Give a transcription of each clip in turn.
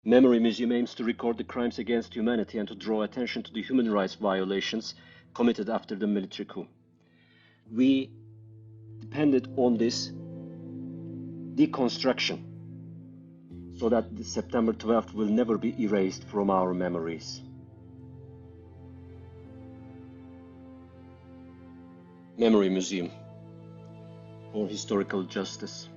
Memory Museum aims to record the crimes against humanity and to draw attention to the human rights violations committed after the military coup. We depended on this deconstruction so that the September 12th will never be erased from our memories. Memory Museum for Historical Justice.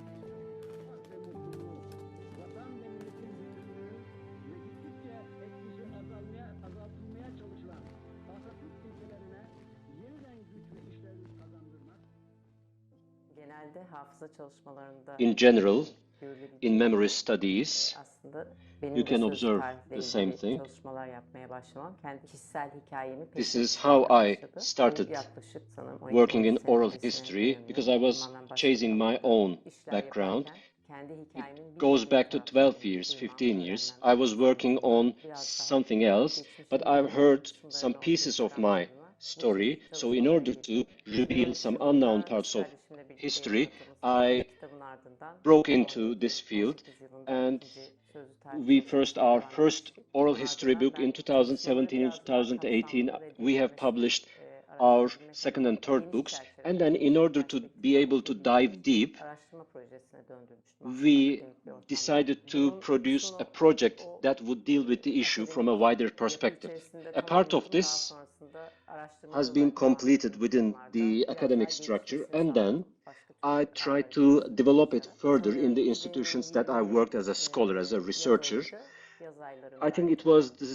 In general, in memory studies, you can observe the same thing. This is how I started working in oral history because I was chasing my own background. It goes back to 12 years, 15 years. I was working on something else, but I've heard some pieces of my story. So in order to reveal some unknown parts of history, I broke into this field, and our first oral history book in 2017 and 2018. We have published our second and third books, and then in order to be able to dive deep, we decided to produce a project that would deal with the issue from a wider perspective. A part of this has been completed within the academic structure, and then I tried to develop it further in the institutions that I worked as a scholar, as a researcher. I think it was the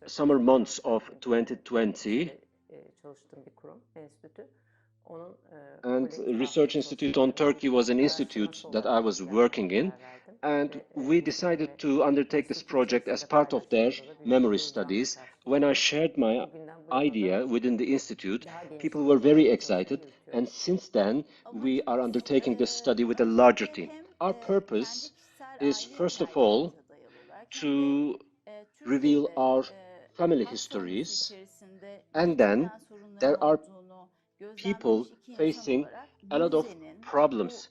summer months of 2020, and Research Institute on Turkey was an institute that I was working in, and we decided to undertake this project as part of their memory studies. When I shared my idea within the institute, people were very excited, and since then we are undertaking this study with a larger team. Our purpose is, first of all, to reveal our family histories, and then there are people facing a lot of problems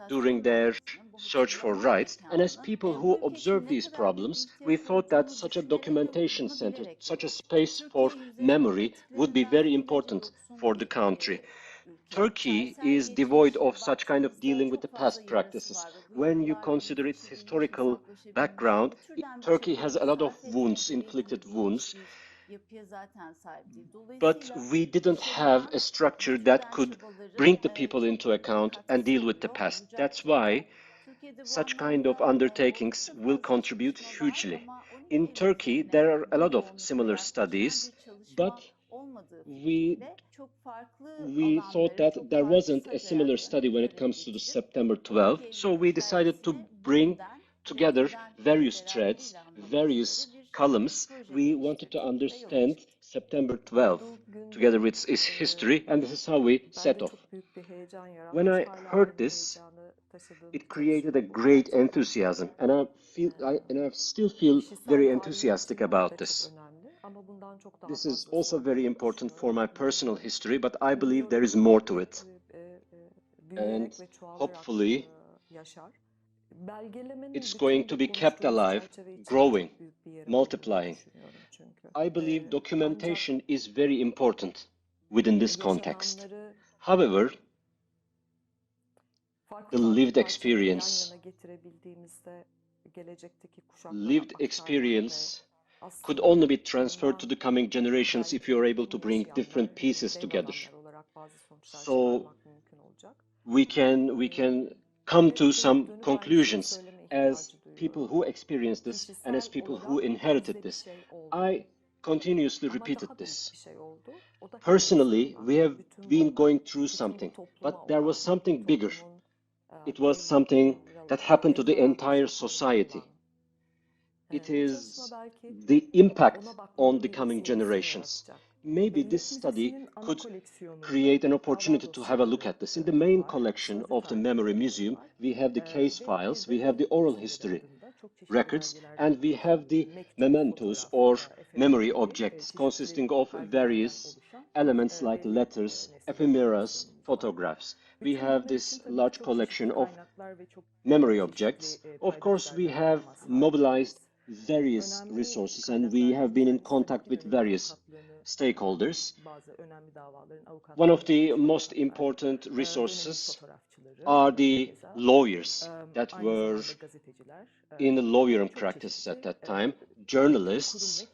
during their search for rights. And as people who observe these problems, we thought that such a documentation center, such a space for memory would be very important for the country. Turkey is devoid of such kind of dealing with the past practices. When you consider its historical background, Turkey has a lot of wounds, inflicted wounds, but we didn't have a structure that could bring the people into account and deal with the past. That's why such kind of undertakings will contribute hugely. In Turkey, there are a lot of similar studies, but we thought that there wasn't a similar study when it comes to the September 12th, so we decided to bring together various threads, various columns. We wanted to understand September 12th together with its history, and this is how we set off. When I heard this, it created a great enthusiasm, and I still feel very enthusiastic about this. This is also very important for my personal history, but I believe there is more to it. And hopefully, it's going to be kept alive, growing, multiplying. I believe documentation is very important within this context. However, the lived experience could only be transferred to the coming generations if you are able to bring different pieces together. So we can come to some conclusions as people who experienced this and as people who inherited this. I continuously repeated this. Personally, we have been going through something, but there was something bigger. It was something that happened to the entire society. It is the impact on the coming generations. Maybe this study could create an opportunity to have a look at this. In the main collection of the Memory Museum, we have the case files, we have the oral history records, and we have the mementos or memory objects consisting of various elements like letters, ephemeras, photographs. We have this large collection of memory objects. Of course, we have mobilized various resources, and we have been in contact with various stakeholders. One of the most important resources are the lawyers that were in the lawyering practices at that time, journalists,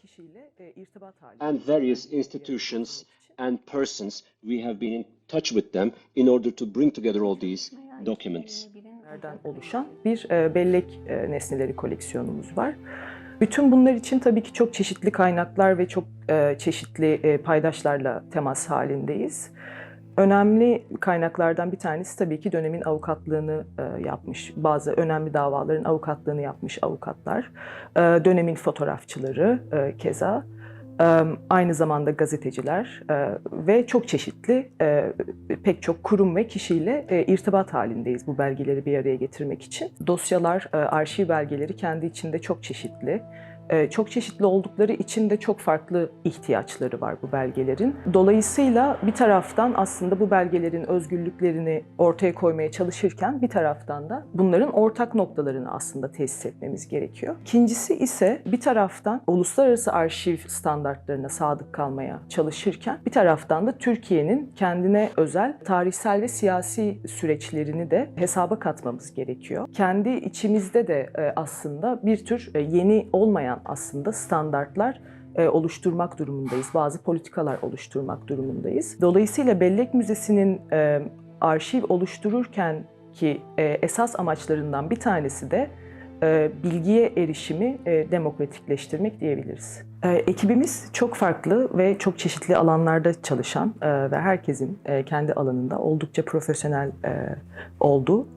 and various institutions and persons. We have been in touch with them in order to bring together all these documents. Oluşan bir bellek nesneleri koleksiyonumuz var. Bütün bunlar için tabii ki çok çeşitli kaynaklar ve çok çeşitli paydaşlarla temas halindeyiz. Önemli kaynaklardan bir tanesi tabii ki dönemin avukatlığını yapmış, bazı önemli davaların avukatlığını yapmış avukatlar, dönemin fotoğrafçıları keza, aynı zamanda gazeteciler ve çok çeşitli pek çok kurum ve kişiyle irtibat halindeyiz bu belgeleri bir araya getirmek için. Dosyalar, arşiv belgeleri kendi içinde çok çeşitli. Çok çeşitli oldukları için de çok farklı ihtiyaçları var bu belgelerin. Dolayısıyla bir taraftan aslında bu belgelerin özgürlüklerini ortaya koymaya çalışırken bir taraftan da bunların ortak noktalarını aslında tesis etmemiz gerekiyor. İkincisi ise bir taraftan uluslararası arşiv standartlarına sadık kalmaya çalışırken bir taraftan da Türkiye'nin kendine özel tarihsel ve siyasi süreçlerini de hesaba katmamız gerekiyor. Kendi içimizde de aslında bir tür yeni olmayan aslında standartlar oluşturmak durumundayız. Bazı politikalar oluşturmak durumundayız. Dolayısıyla Bellek Müzesi'nin arşiv oluştururken ki esas amaçlarından bir tanesi de bilgiye erişimi demokratikleştirmek diyebiliriz. Ekibimiz çok farklı ve çok çeşitli alanlarda çalışan ve herkesin kendi alanında oldukça profesyonel olduğu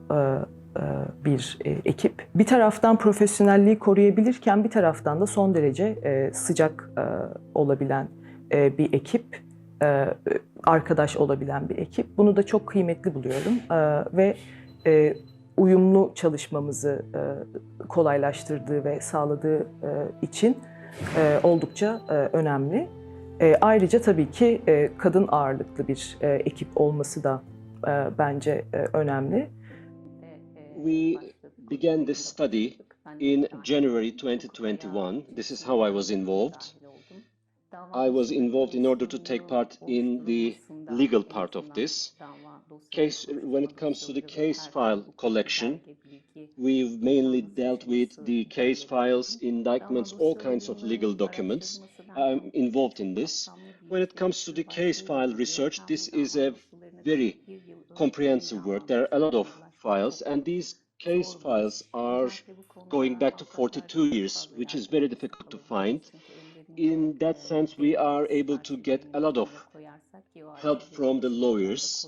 bir ekip. Bir taraftan profesyonelliği koruyabilirken bir taraftan da son derece sıcak olabilen bir ekip, arkadaş olabilen bir ekip. Bunu da çok kıymetli buluyorum ve uyumlu çalışmamızı kolaylaştırdığı ve sağladığı için oldukça önemli. Ayrıca tabii ki kadın ağırlıklı bir ekip olması da bence önemli. We began this study in January 2021. This is how I was involved. I was involved in order to take part in the legal part of this. When it comes to the case file collection, we've mainly dealt with the case files, indictments, all kinds of legal documents. I'm involved in this. When it comes to the case file research, this is a very comprehensive work. There are a lot of files, and these case files are going back to 42 years, which is very difficult to find. In that sense, we are able to get a lot of help from the lawyers.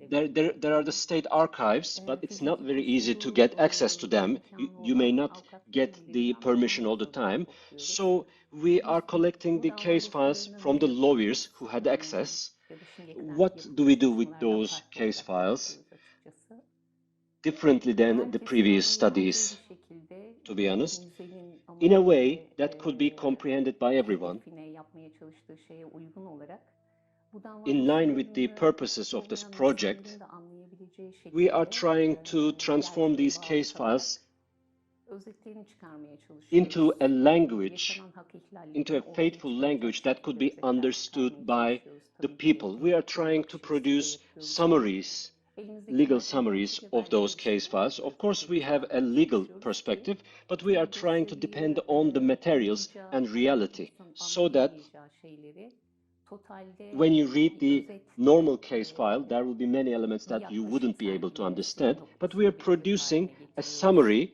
There are the state archives, but it's not very easy to get access to them. You may not get the permission all the time. So we are collecting the case files from the lawyers who had access. What do we do with those case files? Differently than the previous studies, to be honest, in a way that could be comprehended by everyone. In line with the purposes of this project, we are trying to transform these case files into a language, into a faithful language that could be understood by the people. We are trying to produce summaries, legal summaries of those case files. Of course, we have a legal perspective, but we are trying to depend on the materials and reality so that when you read the normal case file, there will be many elements that you wouldn't be able to understand, but we are producing a summary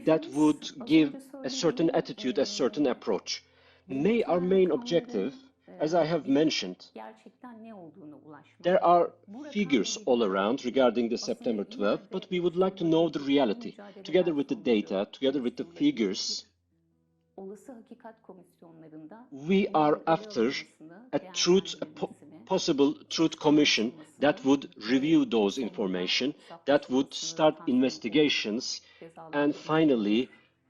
that would give a certain attitude, a certain approach. Our main objective, as I have mentioned, there are figures all around regarding the September 12th, but we would like to know the reality. Together with the data, together with the figures, we are after a possible truth commission that would review those information, that would start investigations, and finally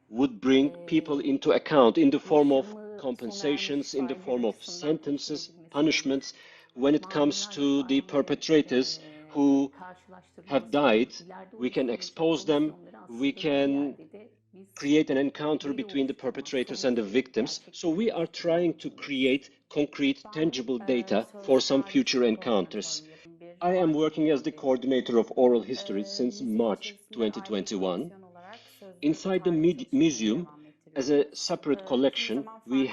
would bring people into account in the form of compensations, in the form of sentences, punishments. When it comes to the perpetrators who have died, we can expose them, we can create an encounter between the perpetrators and the victims. So we are trying to create concrete, tangible data for some future encounters. I am working as the coordinator of oral history since March 2021. Inside the museum, as a separate collection, we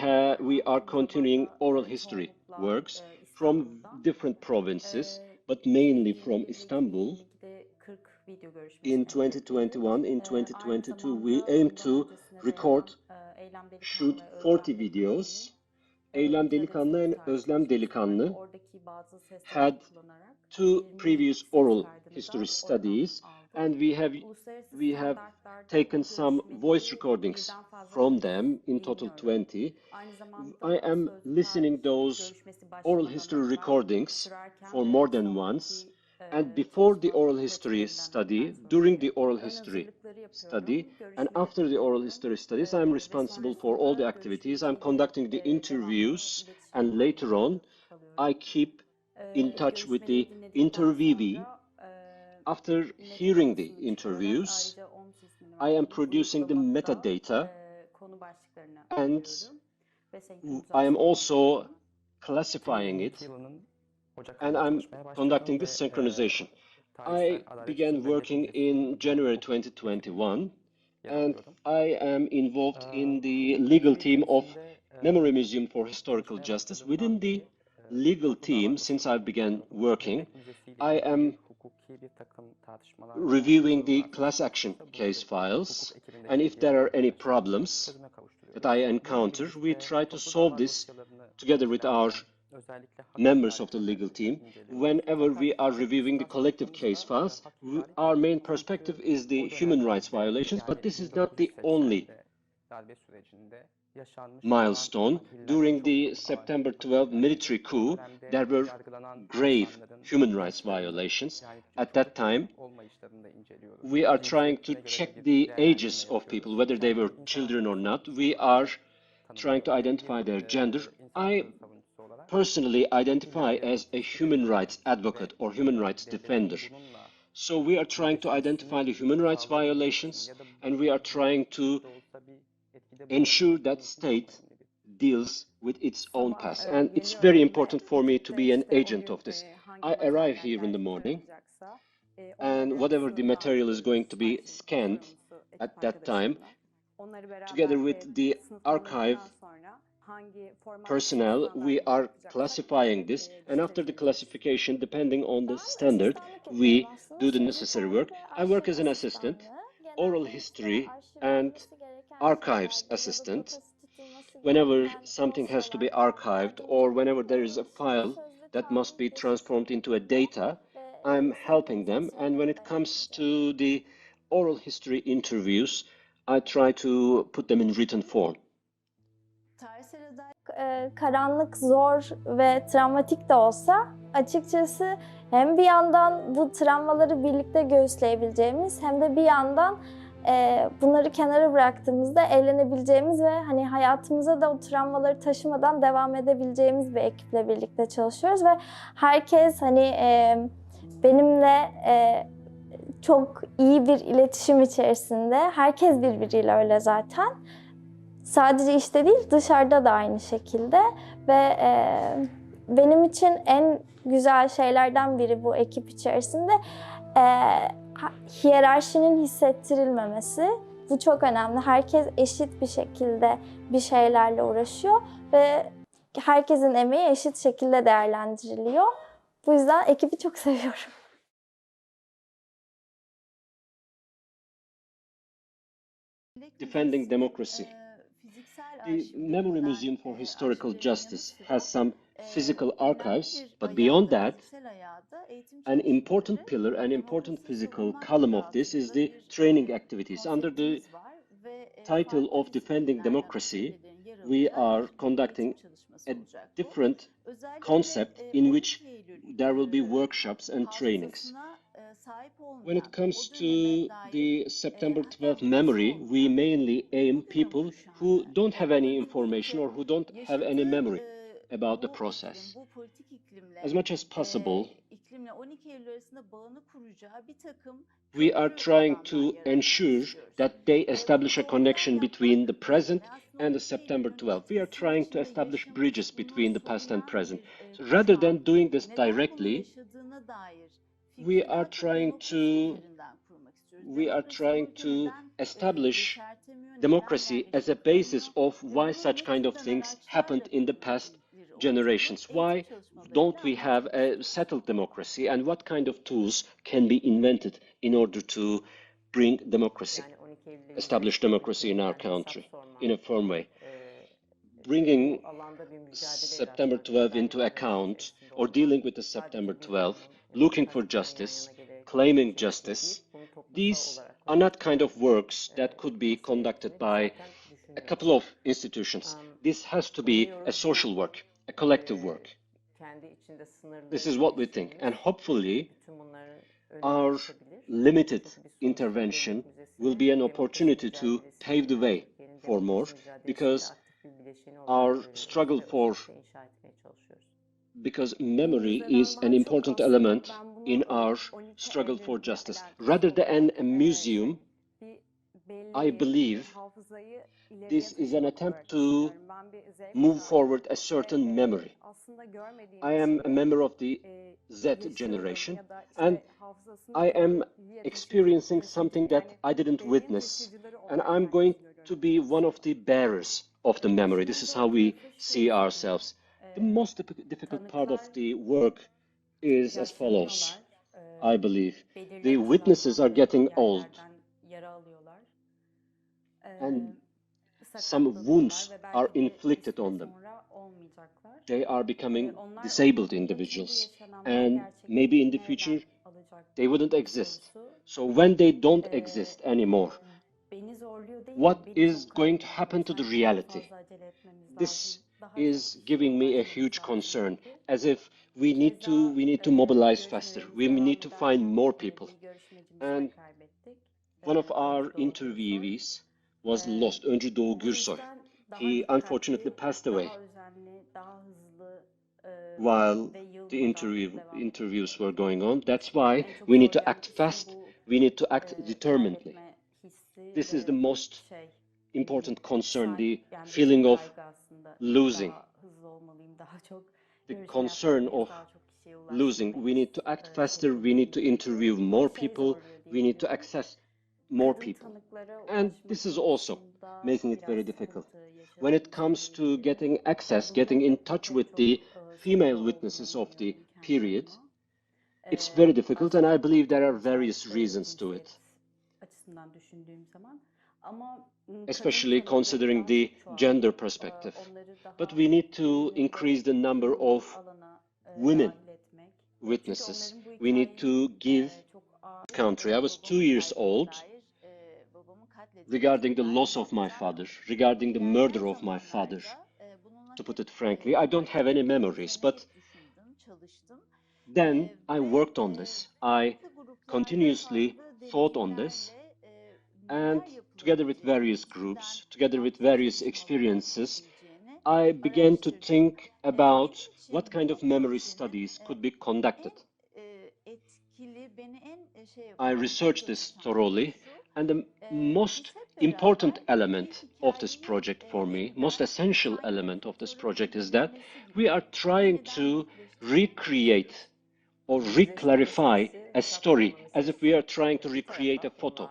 are continuing oral history works from different provinces, but mainly from Istanbul. In 2021, in 2022, we aim to shoot 40 videos. Eylem Delikanlı and Özlem Delikanlı had 2 previous oral history studies, and we have taken some voice recordings from them, in total 20. I am listening those oral history recordings for more than once, and before the oral history study, during the oral history study, and after the oral history studies, I'm responsible for all the activities. I'm conducting the interviews, and later on, I keep in touch with the interviewee. After hearing the interviews, I am producing the metadata, and I am also classifying it, and I'm conducting the synchronization. I began working in January 2021, and I am involved in the legal team of Memory Museum for Historical Justice. Within the legal team, since I began working, I am reviewing the class action case files, and if there are any problems that I encounter, we try to solve this together with our members of the legal team. Whenever we are reviewing the collective case files, our main perspective is the human rights violations, but this is not the only milestone. During the September 12 military coup, there were grave human rights violations. At that time, we are trying to check the ages of people, whether they were children or not. We are trying to identify their gender. I personally identify as a human rights advocate or human rights defender. So we are trying to identify the human rights violations, and we are trying to ensure that state deals with its own past. And it's very important for me to be an agent of this. I arrive here in the morning, and whatever the material is going to be scanned at that time, together with the archive personnel, we are classifying this, and after the classification, depending on the standard, we do the necessary work. I work as an assistant, oral history and archives assistant. Whenever something has to be archived or whenever there is a file that must be transformed into a data, I'm helping them. And when it comes to the oral history interviews, I try to put them in written form. Karanlık, zor ve travmatik de olsa açıkçası hem bir yandan bu travmaları birlikte göğüsleyebileceğimiz hem de bir yandan bunları kenara bıraktığımızda eğlenebileceğimiz ve hani hayatımıza da o travmaları taşımadan devam edebileceğimiz bir ekiple birlikte çalışıyoruz ve herkes hani benimle çok iyi bir iletişim içerisinde. Herkes birbiriyle öyle zaten. Sadece işte değil, dışarıda da aynı şekilde ve benim için en güzel şeylerden biri bu ekip içerisinde hiyerarşinin hissettirilmemesi. Bu çok önemli. Herkes eşit bir şekilde bir şeylerle uğraşıyor ve herkesin emeği eşit şekilde değerlendiriliyor. Bu yüzden ekibi çok seviyorum. Defending democracy. The Memory Museum for Historical Justice has some physical archives, but beyond that, an important pillar, an important physical column of this is the training activities. Under the title of Defending Democracy, we are conducting a different concept in which there will be workshops and trainings. When it comes to the September 12th memory, we mainly aim people who don't have any information or who don't have any memory about the process. As much as possible, we are trying to ensure that they establish a connection between the present and the September 12th. We are trying to establish bridges between the past and present. So rather than doing this directly, we are trying to establish democracy as a basis of why such kind of things happened in the past generations. Why don't we have a settled democracy, and what kind of tools can be invented in order to bring democracy, establish democracy in our country in a firm way? Bringing September 12 into account, or dealing with the September 12, looking for justice, claiming justice, these are not kind of works that could be conducted by a couple of institutions. This has to be a social work, a collective work. This is what we think. And hopefully, our limited intervention will be an opportunity to pave the way for more, because memory is an important element in our struggle for justice. Rather than a museum, I believe this is an attempt to move forward a certain memory. I am a member of the Z generation, and I am experiencing something that I didn't witness, and I'm going to be one of the bearers of the memory. This is how we see ourselves. The most difficult part of the work is as follows, I believe. The witnesses are getting old, and some wounds are inflicted on them. They are becoming disabled individuals, and maybe in the future they wouldn't exist. So when they don't exist anymore, what is going to happen to the reality? This is giving me a huge concern, as if we need to mobilize faster. We need to find more people. And one of our interviewees was lost, Öncü Doğu Gürsoy. He unfortunately passed away while the interviews were going on. That's why we need to act fast. We need to act determinedly. This is the most important concern, the feeling of losing, the concern of losing. We need to act faster. We need to interview more people. We need to access more people. And this is also making it very difficult. When it comes to getting access, getting in touch with the female witnesses of the period, it's very difficult, and I believe there are various reasons to it, especially considering the gender perspective. But we need to increase the number of women witnesses. We need to give country. I was 2 years old regarding the loss of my father, regarding the murder of my father. To put it frankly, I don't have any memories, but then I worked on this. I continuously thought on this, and together with various groups, together with various experiences, I began to think about what kind of memory studies could be conducted. I researched this thoroughly, and the most important element of this project for me, most essential element of this project, is that we are trying to recreate or reclarify a story, as if we are trying to recreate a photo.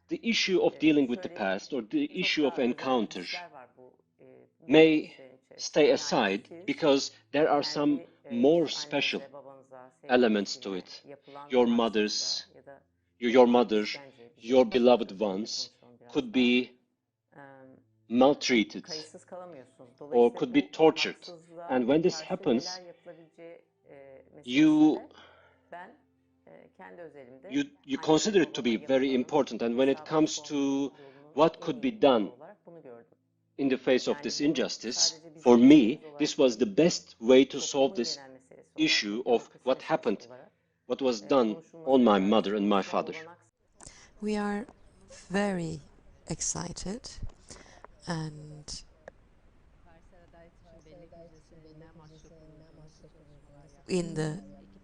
The issue of dealing with the past, or the issue of encounter, may stay aside because there are some more special elements to it. Your mothers, your mother, your beloved ones could be maltreated or could be tortured. And when this happens, you consider it to be very important. And when it comes to what could be done in the face of this injustice, for me, this was the best way to solve this issue of what happened, what was done on my mother and my father. We are very excited, and in the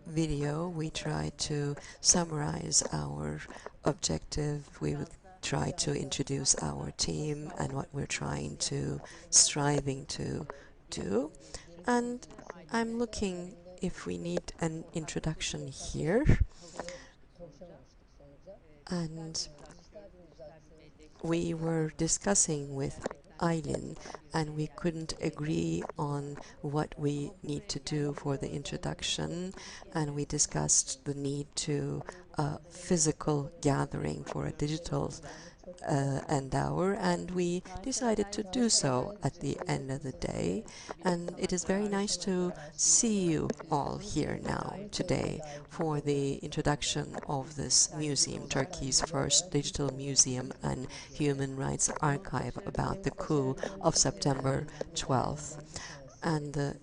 video we try to summarize our objective. We would try to introduce our team and what we're striving to do. And I'm looking if we need an introduction here. And we were discussing with Aylin, and we couldn't agree on what we need to do for the introduction, and we discussed the need to a physical gathering for a digital Endower, and we decided to do so at the end of the day. And it is very nice to see you all here now today for the introduction of this museum, Turkey's first digital museum and human rights archive about the coup of September 12th. And the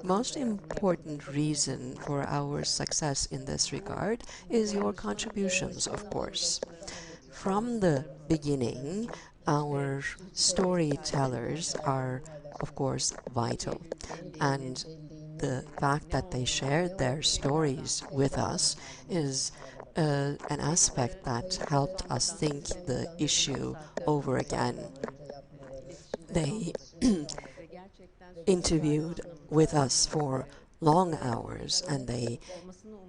most important reason for our success in this regard is your contributions, of course. From the beginning, our storytellers are, of course, vital, and the fact that they shared their stories with us is an aspect that helped us think the issue over again. They interviewed with us for long hours, and they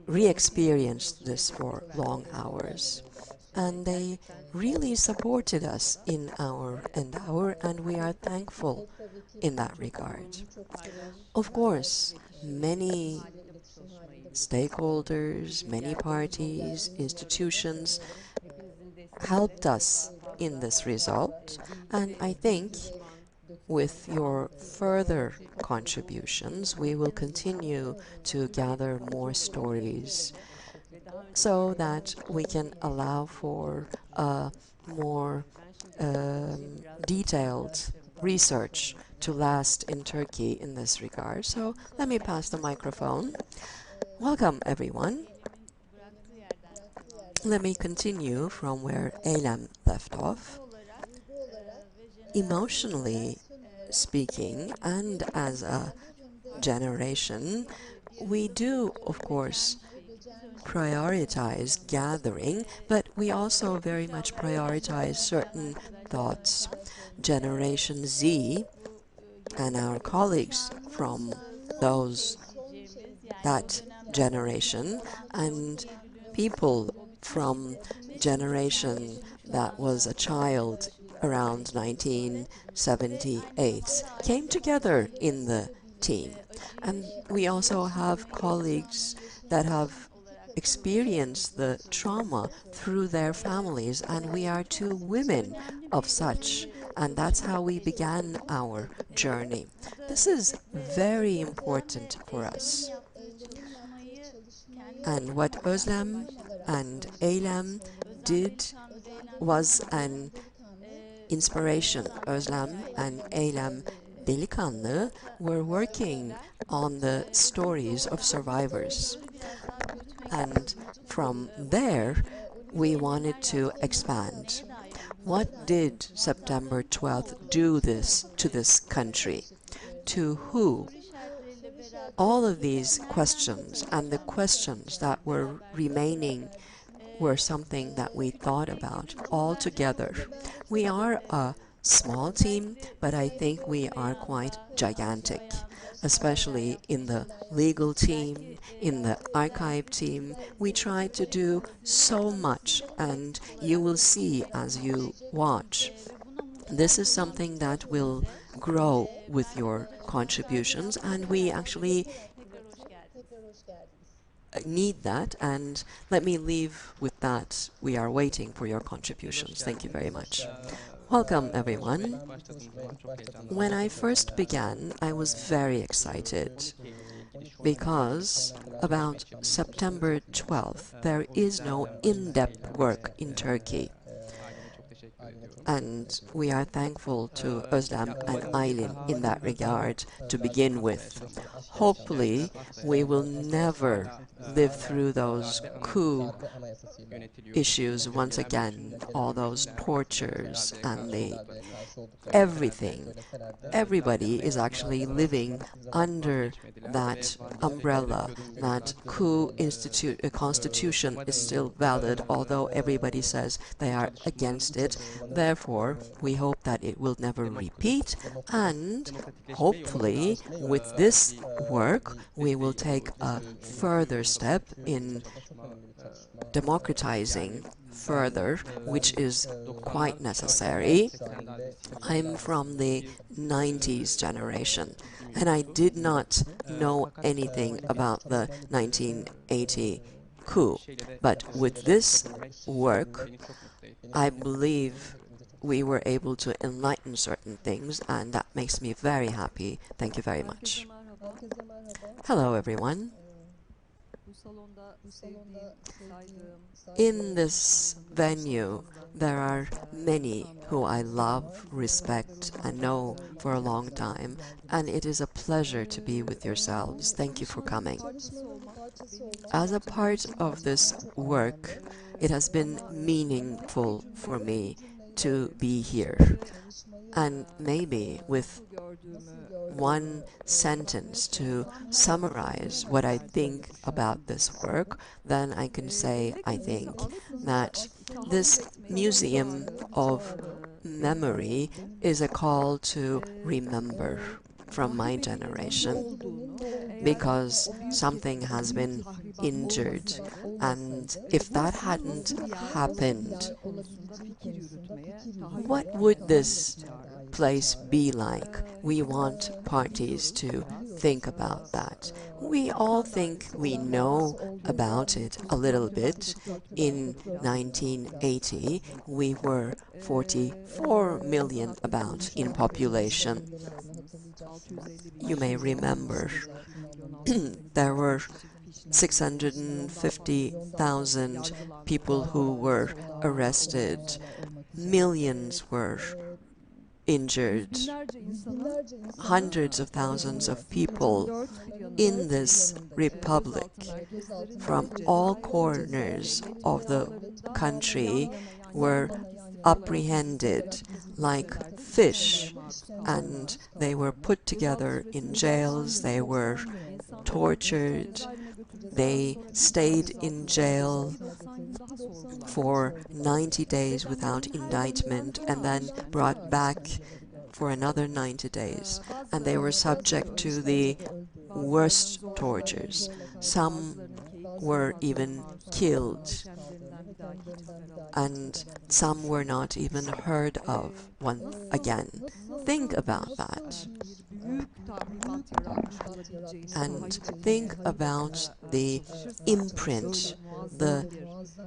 re-experienced this for long hours. And they really supported us in our endeavor, and we are thankful in that regard. Of course, many stakeholders, many parties, institutions helped us in this result, and I think with your further contributions, we will continue to gather more stories so that we can allow for a more detailed research to last in Turkey in this regard. So let me pass the microphone. Welcome, everyone. Let me continue from where Eylem left off. Emotionally speaking, and as a generation, we do, of course, prioritize gathering, but we also very much prioritize certain thoughts. Generation Z and our colleagues from that generation and people from generation that was a child around 1978 came together in the team. And we also have colleagues that have experienced the trauma through their families, and we are two women of such, and that's how we began our journey. This is very important for us. And what Özlem and Eylem did was an inspiration. Özlem and Eylem Delikanlı were working on the stories of survivors. And from there, we wanted to expand. What did September 12th do to this country? To who? All of these questions and the questions that were remaining were something that we thought about all together. We are a small team, but I think we are quite gigantic, especially in the legal team, in the archive team. We try to do so much, and you will see as you watch. This is something that will grow with your contributions, and we actually need that, and let me leave with that. We are waiting for your contributions. Thank you very much. Welcome, everyone. When I first began, I was very excited because about September 12th, there is no in-depth work in Turkey. And we are thankful to Özlem and Aylin in that regard to begin with. Hopefully, we will never live through those coup issues once again, all those tortures and everything. Everybody is actually living under that umbrella. That coup constitution is still valid, although everybody says they are against it. Therefore, we hope that it will never repeat, and hopefully with this work we will take a further step in democratizing further, which is quite necessary. I'm from the 90s generation, and I did not know anything about the 1980 coup. But with this work, I believe we were able to enlighten certain things, and that makes me very happy. Thank you very much. Hello, everyone. In this venue, there are many who I love, respect, and know for a long time, and it is a pleasure to be with yourselves. Thank you for coming. As a part of this work, it has been meaningful for me to be here. And maybe with one sentence to summarize what I think about this work, then I can say, I think, that this museum of memory is a call to remember from my generation, because something has been injured, and if that hadn't happened, what would this place be like? We want parties to think about that. We all think we know about it a little bit. In 1980, we were 44 million about in population. You may remember there were 650,000 people who were arrested. Millions were injured. Hundreds of thousands of people in this republic from all corners of the country were apprehended like fish, and they were put together in jails, they were tortured, they stayed in jail for 90 days without indictment and then brought back for another 90 days, and they were subject to the worst tortures. Some were even killed, and some were not even heard of again. Think about that. And think about the imprint, the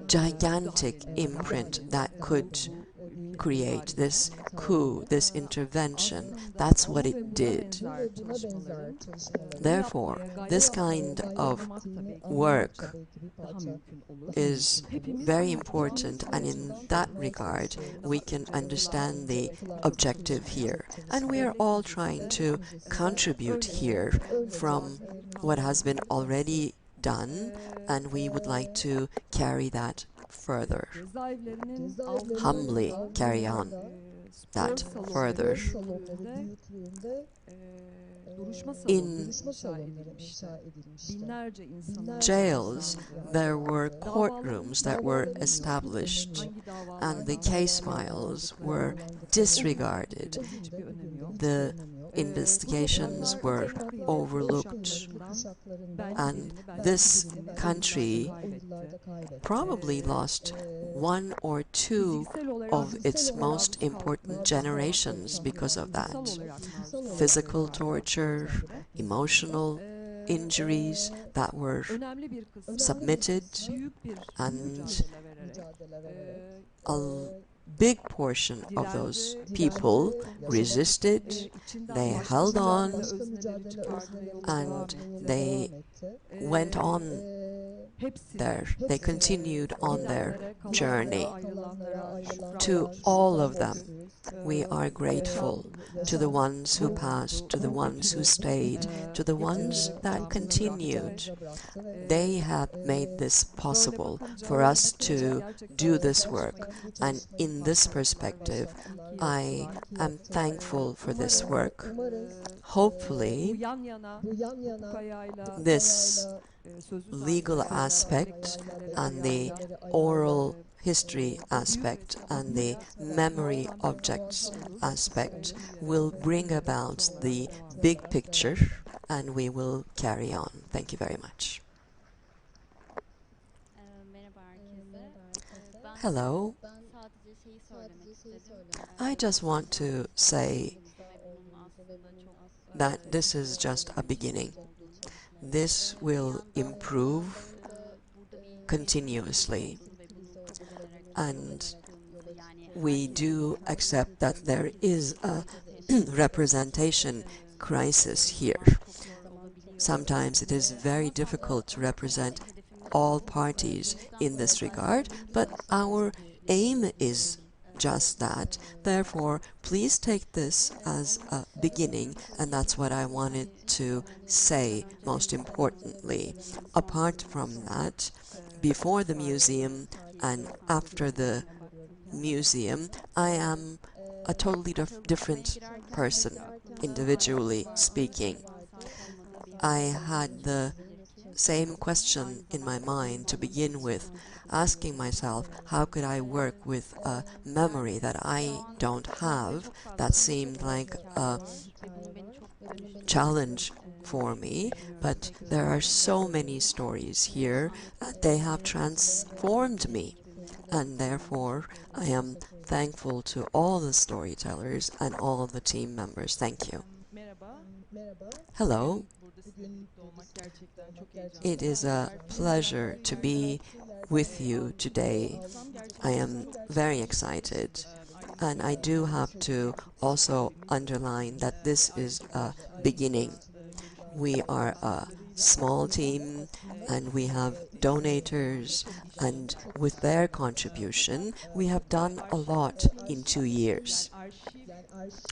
gigantic imprint that could create this coup, this intervention. That's what it did. Therefore, this kind of work is very important, and in that regard, we can understand the objective here. And we are all trying to contribute here from what has been already done, and we would like to carry that further. Humbly carry on that further. In jails, there were courtrooms that were established, and the case files were disregarded. The investigations were overlooked, and this country probably lost one or two of its most important generations because of that. Physical torture, emotional injuries that were submitted, and a big portion of those people resisted, they held on, and they went on they continued on their journey. To all of them, we are grateful, to the ones who passed, to the ones who stayed, to the ones that continued. They have made this possible for us to do this work, and in this perspective, I am thankful for this work. Hopefully, this legal aspect and the oral history aspect and the memory objects aspect will bring about the big picture, and we will carry on. Thank you very much. Hello. I just want to say that this is just a beginning. This will improve continuously, and we do accept that there is a representation crisis here. Sometimes it is very difficult to represent all parties in this regard, but our aim is just that. Therefore, please take this as a beginning, and that's what I wanted to say most importantly. Apart from that, before the museum and after the museum, I am a totally different person, individually speaking. I had the same question in my mind to begin with, asking myself, how could I work with a memory that I don't have? That seemed like a challenge for me, but there are so many stories here that they have transformed me, and therefore I am thankful to all the storytellers and all the team members. Thank you. Hello. It is a pleasure to be with you today. I am very excited, and I do have to also underline that this is a beginning. We are a small team, and we have donators, and with their contribution, we have done a lot in 2 years,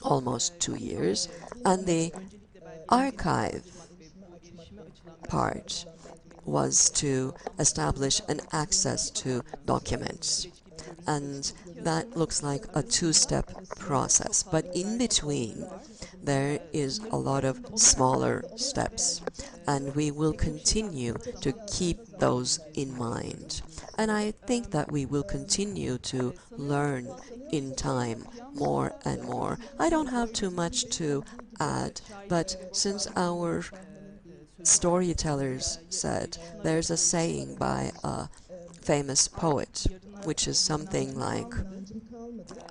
almost 2 years, and the archive part was to establish an access to documents, and that looks like a two-step process, but in between there is a lot of smaller steps, and we will continue to keep those in mind. And I think that we will continue to learn in time more and more. I don't have too much to add, but since our storytellers said, there's a saying by a famous poet, which is something like,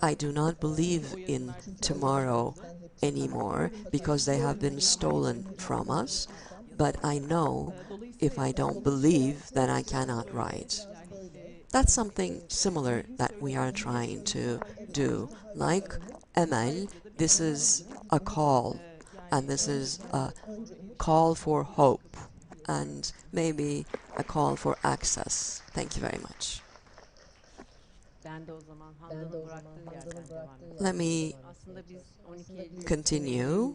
I do not believe in tomorrow anymore because they have been stolen from us, but I know if I don't believe, then I cannot write. That's something similar that we are trying to do. Like Emel, this is a call, and this is a call for hope, and maybe a call for access. Thank you very much. Let me continue.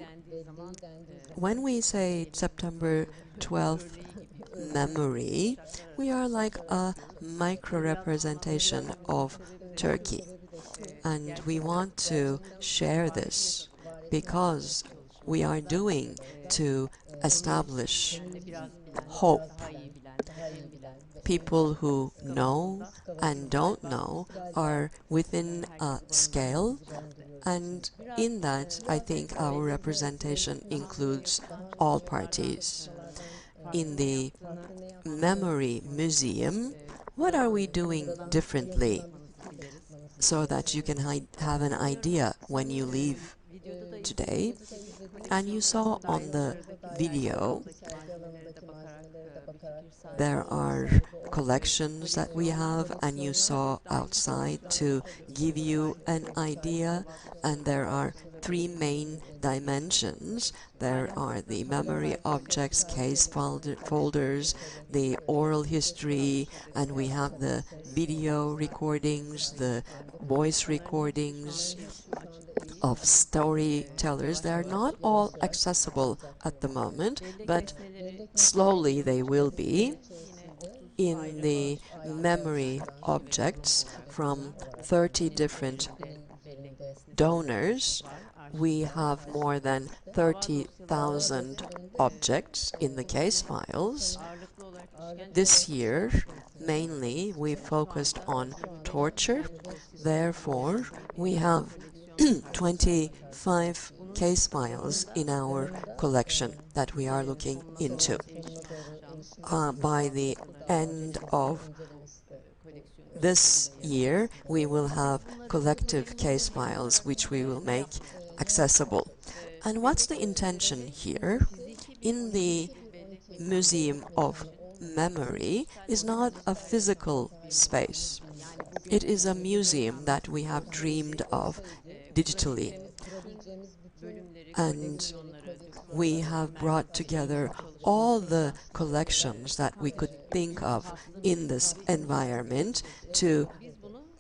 When we say September 12th memory, we are like a micro-representation of Turkey, and we want to share this because we are doing to establish hope. People who know and don't know are within a scale, and in that I think our representation includes all parties. In the Memory Museum, what are we doing differently so that you can have an idea when you leave today. And you saw on the video there are collections that we have, and you saw outside to give you an idea, and there are three main dimensions. There are the memory objects, case folders, the oral history, and we have the video recordings, the voice recordings of storytellers. They are not all accessible at the moment, but slowly they will be. In the memory objects from 30 different donors, we have more than 30,000 objects in the case files. This year, mainly, we focused on torture. Therefore, we have 25 case files in our collection that we are looking into. By the end of this year, we will have collective case files which we will make accessible. And what's the intention here? In the Museum of Memory is not a physical space. It is a museum that we have dreamed of digitally. And we have brought together all the collections that we could think of in this environment to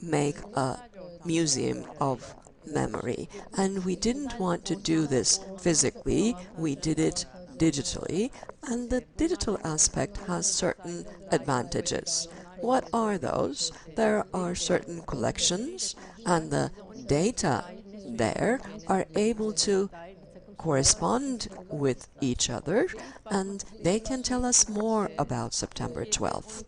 make a museum of memory. And we didn't want to do this physically, we did it digitally, and the digital aspect has certain advantages. What are those? There are certain collections, and the data there are able to correspond with each other, and they can tell us more about September 12th.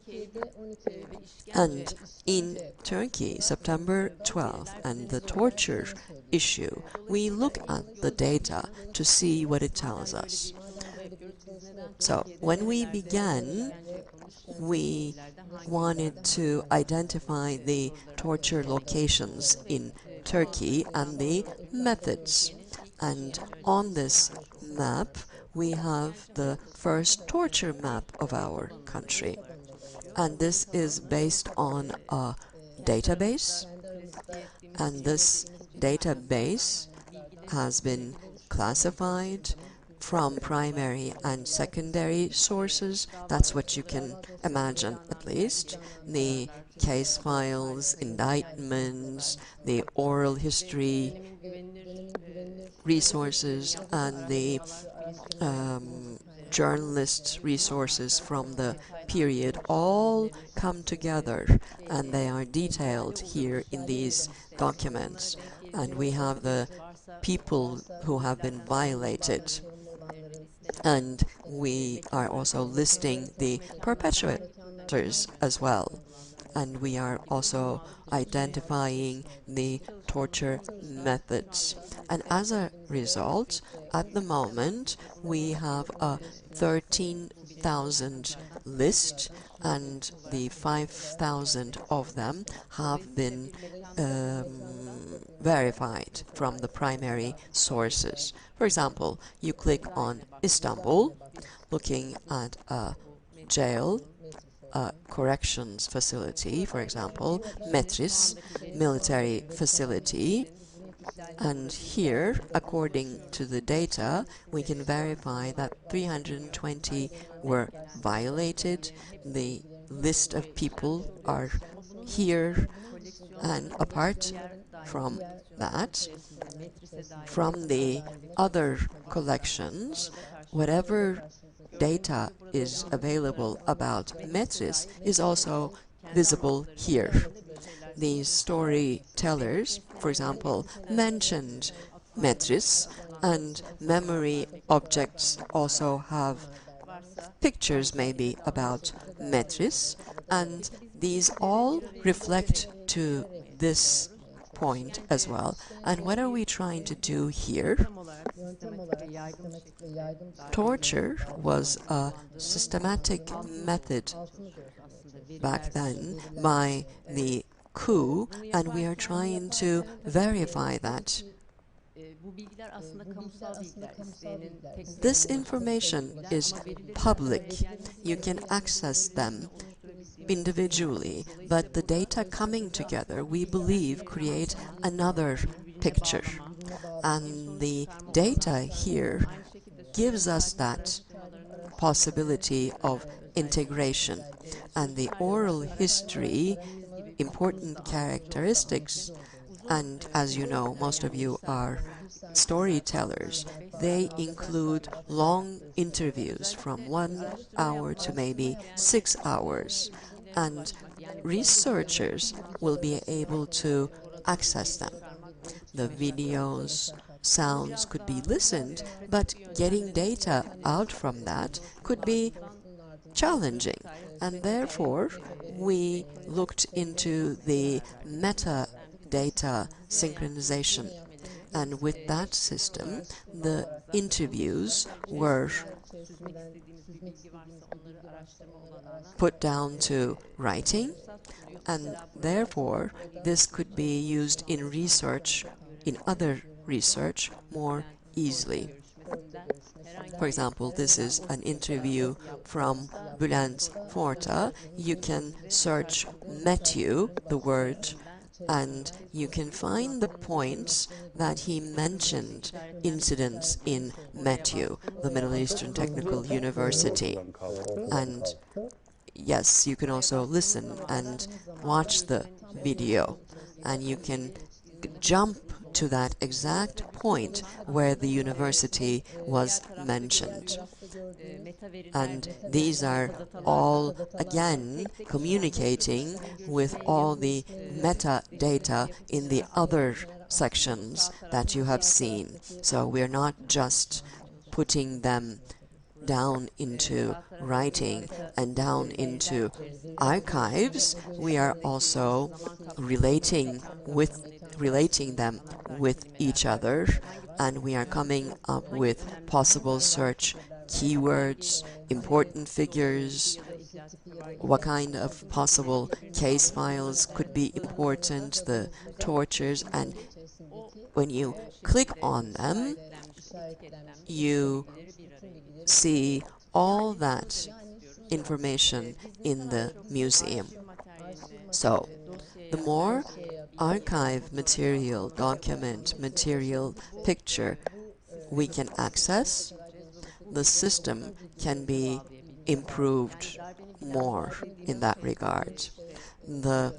And in Turkey, September 12th and the torture issue, we look at the data to see what it tells us. So when we began, we wanted to identify the torture locations in Turkey and the methods. And on this map, we have the first torture map of our country. And this is based on a database. And this database has been classified from primary and secondary sources. That's what you can imagine, at least. The case files, indictments, the oral history resources, and the journalist resources from the period all come together, and they are detailed here in these documents. And we have the people who have been violated, and we are also listing the perpetrators as well. And we are also identifying the torture methods. And as a result, at the moment, we have a 13,000 list, and the 5,000 of them have been verified from the primary sources. For example, you click on Istanbul, looking at a jail, a corrections facility, for example, Metris, military facility. And here, according to the data, we can verify that 320 were violated. The list of people are here, and apart from that, from the other collections, whatever data is available about Metris is also visible here. These storytellers, for example, mentioned Metris, and memory objects also have pictures maybe about Metris, and these all reflect to this point as well. And what are we trying to do here? Torture was a systematic method back then by the coup, and we are trying to verify that. This information is public. You can access them individually, but the data coming together, we believe, create another picture. And the data here gives us that possibility of integration. And the oral history, important characteristics, and as you know, most of you are storytellers, they include long interviews from 1 hour to maybe 6 hours, and researchers will be able to access them. The videos, sounds could be listened, but getting data out from that could be challenging, and therefore we looked into the metadata synchronization. And with that system, the interviews were put down to writing, and therefore this could be used in research, in other research, more easily. For example, this is an interview from Bülent Forta. You can search Matthew, the word, and you can find the points that he mentioned, incidents in Matthew, the Middle Eastern Technical University. And yes, you can also listen and watch the video, and you can jump to that exact point where the university was mentioned. And these are all, again, communicating with all the metadata in the other sections that you have seen. So we're not just putting them down into writing and down into archives, we are also relating them with each other, and we are coming up with possible search keywords, important figures, what kind of possible case files could be important, the tortures, and when you click on them, you see all that information in the museum. So, the more archive material, document material, picture we can access, the system can be improved more in that regard. The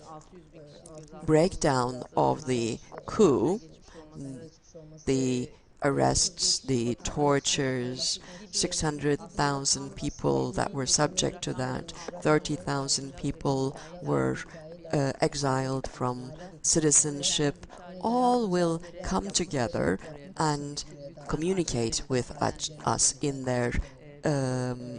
breakdown of the coup, the arrests, the tortures, 600,000 people that were subject to that, 30,000 people were exiled from citizenship, all will come together and communicate with us in their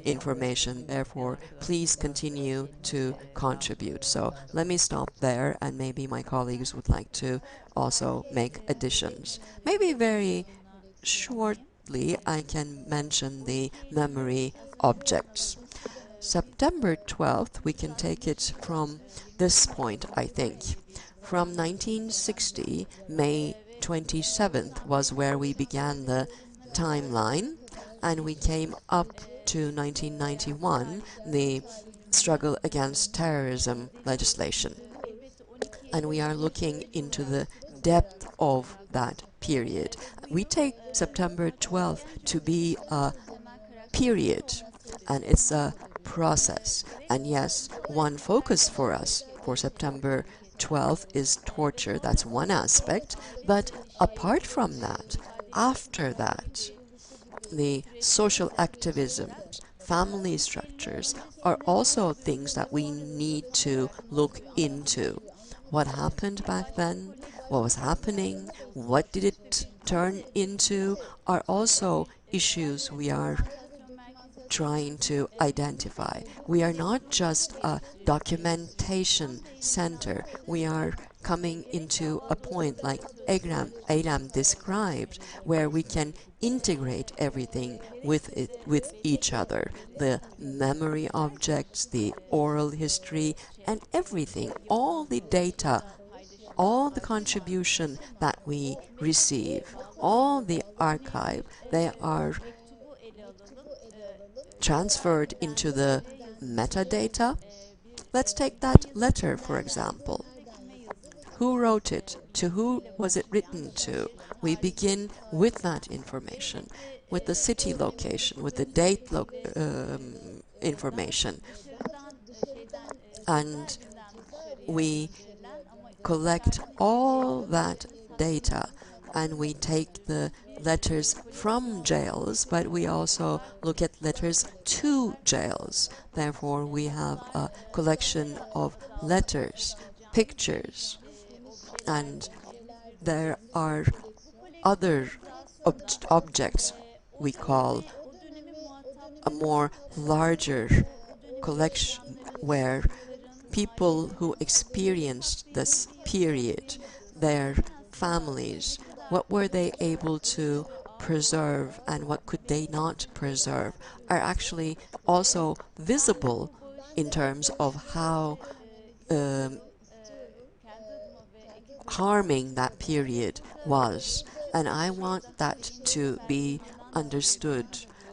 information. Therefore, please continue to contribute. So let me stop there, and maybe my colleagues would like to also make additions. Maybe very shortly I can mention the memory objects. September 12th, we can take it from this point, I think. From 1960, May 27th was where we began the timeline, and we came up to 1991, the struggle against terrorism legislation. And we are looking into the depth of that period. We take September 12th to be a period, and it's a process. And yes, one focus for us for September 12th is torture. That's one aspect. But apart from that, after that, the social activisms, family structures are also things that we need to look into. What happened back then? What was happening? What did it turn into? Are also issues we are trying to identify. We are not just a documentation center. We are coming into a point like Eylem described, where we can integrate everything with each other. The memory objects, the oral history, and everything, all the data all the contribution that we receive, all the archive, they are transferred into the metadata. Let's take that letter, for example. Who wrote it? To who was it written to? We begin with that information, with the city location, with the date information. And we collect all that data, and we take the letters from jails, but we also look at letters to jails. Therefore, we have a collection of letters, pictures, and there are other objects we call a more larger collection, where people who experienced this period, their families, what were they able to preserve and what could they not preserve, are actually also visible in terms of how harming that period was. And I want that to be understood.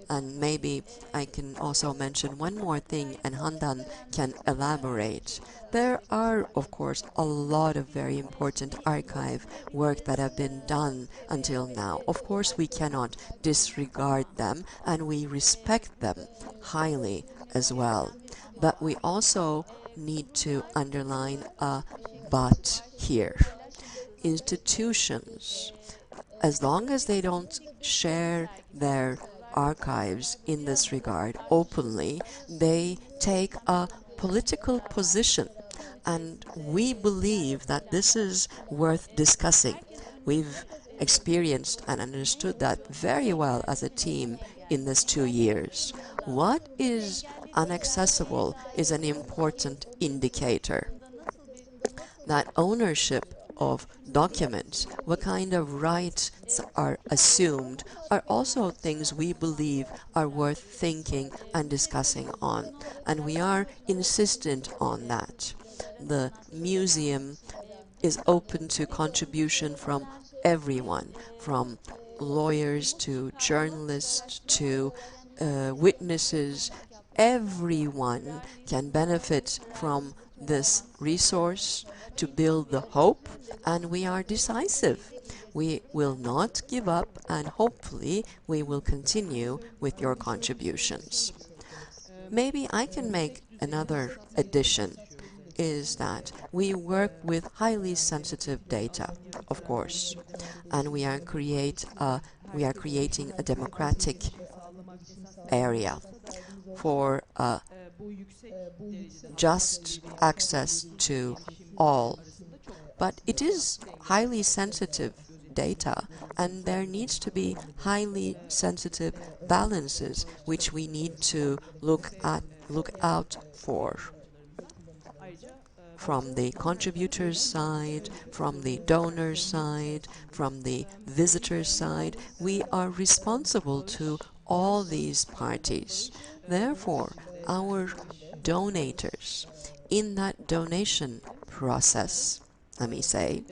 And maybe I can also mention one more thing, and Handan can elaborate. There are, of course, a lot of very important archive work that have been done until now. Of course, we cannot disregard them, and we respect them highly as well. But we also need to underline a but here. Institutions, as long as they don't share their archives in this regard openly, they take a political position, and we believe that this is worth discussing. We've experienced and understood that very well as a team in these 2 years. What is inaccessible is an important indicator. That ownership of documents, what kind of rights are assumed, are also things we believe are worth thinking and discussing on. And we are insistent on that. The museum is open to contribution from everyone, from lawyers to journalists to witnesses. Everyone can benefit from this resource to build the hope, and we are decisive. We will not give up, and hopefully we will continue with your contributions. Maybe I can make another addition, is that we work with highly sensitive data, of course, and we are creating a democratic area for just access to all. But it is highly sensitive data, and there needs to be highly sensitive balances which we need to look out for. From the contributor's side, from the donor's side, from the visitor's side, we are responsible to all these parties. Therefore, our donators, in that donation process, let me say,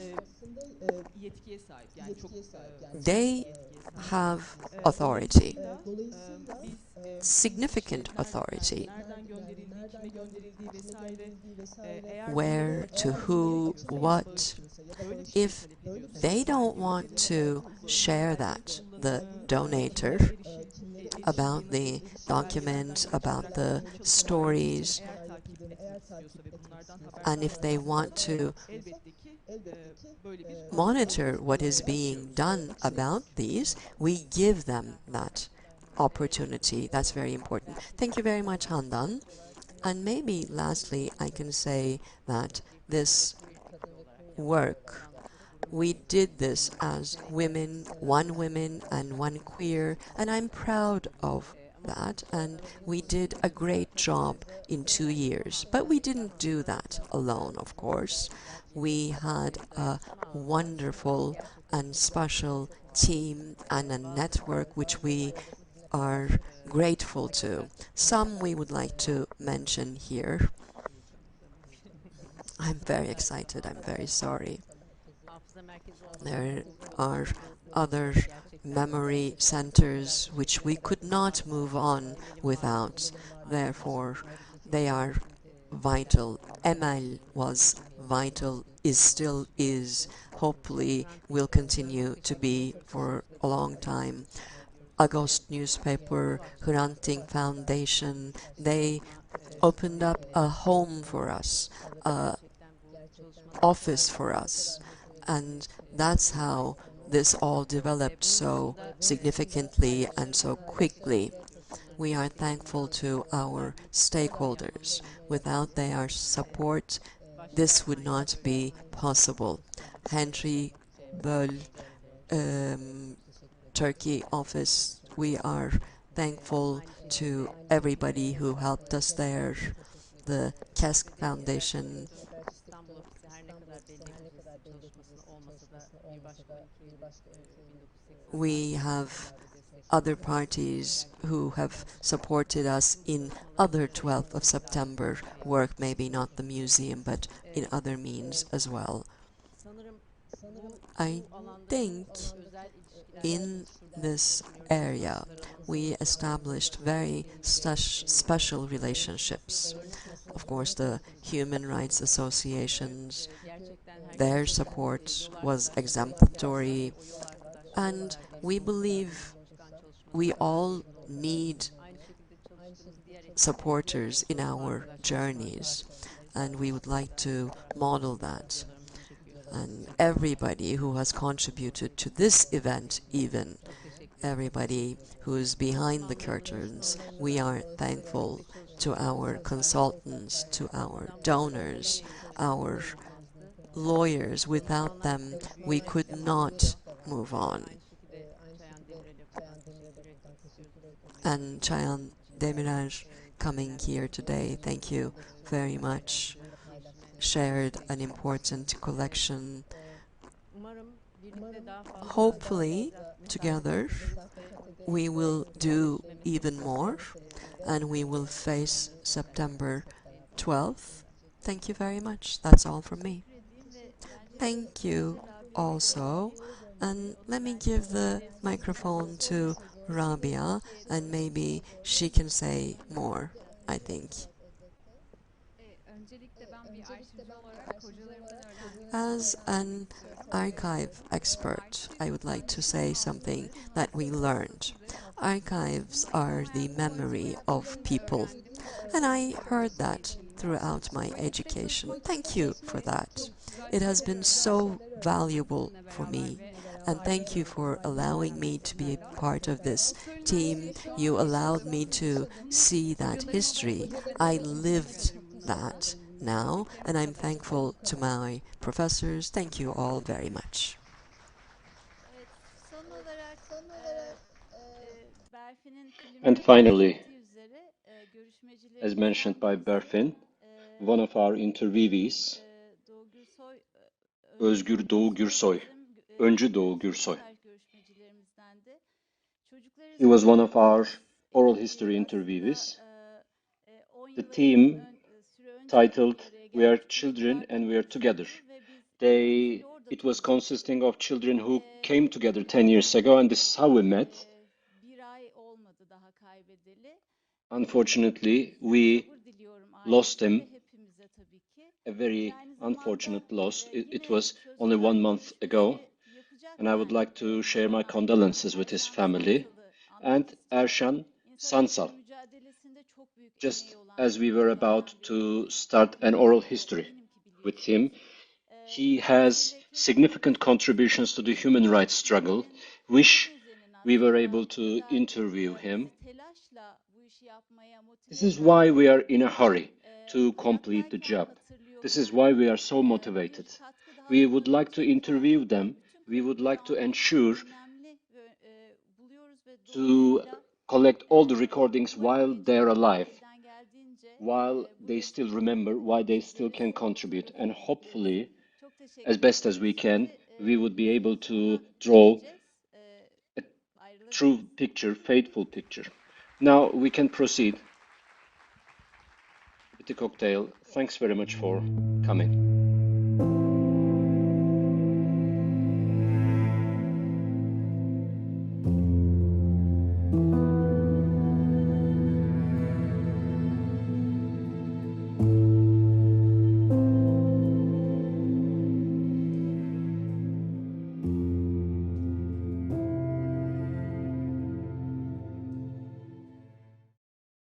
they have authority, significant authority. Where, to who, what. If they don't want to share that, the donator, about the documents, about the stories, and if they want to monitor what is being done about these, we give them that opportunity. That's very important. Thank you very much, Handan. And maybe lastly, I can say that this work, we did this as women, and one queer, and I'm proud of that, and we did a great job in 2 years. But we didn't do that alone, of course. We had a wonderful and special team and a network which we are grateful to. Some we would like to mention here. I'm very excited, I'm very sorry. There are other memory centers which we could not move on without. Therefore, they are vital. Emel was vital, still is, hopefully will continue to be for a long time. August newspaper, Hrant Dink Foundation, they opened up a home for us, a office for us, and that's how this all developed so significantly and so quickly. We are thankful to our stakeholders. Without their support, this would not be possible. Henry Böll, Turkey office, we are thankful to everybody who helped us there. The KESK Foundation. We have other parties who have supported us in other 12th of September work, maybe not the museum, but in other means as well. I think in this area we established very special relationships. Of course, the human rights associations, their support was exemplary, and we believe we all need supporters in our journeys, and we would like to model that. And everybody who has contributed to this event, even everybody who is behind the curtains, we are thankful to our consultants, to our donors, our lawyers. Without them, we could not move on. And Çayan Demirer coming here today, thank you very much. Shared an important collection. Hopefully, together, we will do even more, and we will face September 12th. Thank you very much. That's all from me. Thank you also. And let me give the microphone to Rabia, and maybe she can say more, I think. As an archive expert, I would like to say something that we learned. Archives are the memory of people, and I heard that throughout my education. Thank you for that. It has been so valuable for me, and thank you for allowing me to be a part of this team. You allowed me to see that history. I lived that now, and I'm thankful to my professors. Thank you all very much. And finally, as mentioned by Berfin, one of our interviewees, Özgür Doğu Gürsoy, Öncü Doğu Gürsoy. He was one of our oral history interviewees. The team titled We Are Children and We Are Together. It was consisting of children who came together 10 years ago, and this is how we met. Unfortunately, we lost him, a very unfortunate loss. It was only 1 month ago, and I would like to share my condolences with his family. And Erşan Sansal, just as we were about to start an oral history with him, he has significant contributions to the human rights struggle. Wish we were able to interview him. This is why we are in a hurry to complete the job. This is why we are so motivated. We would like to interview them. We would like to ensure to collect all the recordings while they're alive, while they still remember, while they still can contribute. And hopefully, as best as we can, we would be able to draw a true picture, faithful picture. Now we can proceed with the cocktail. Thanks very much for coming.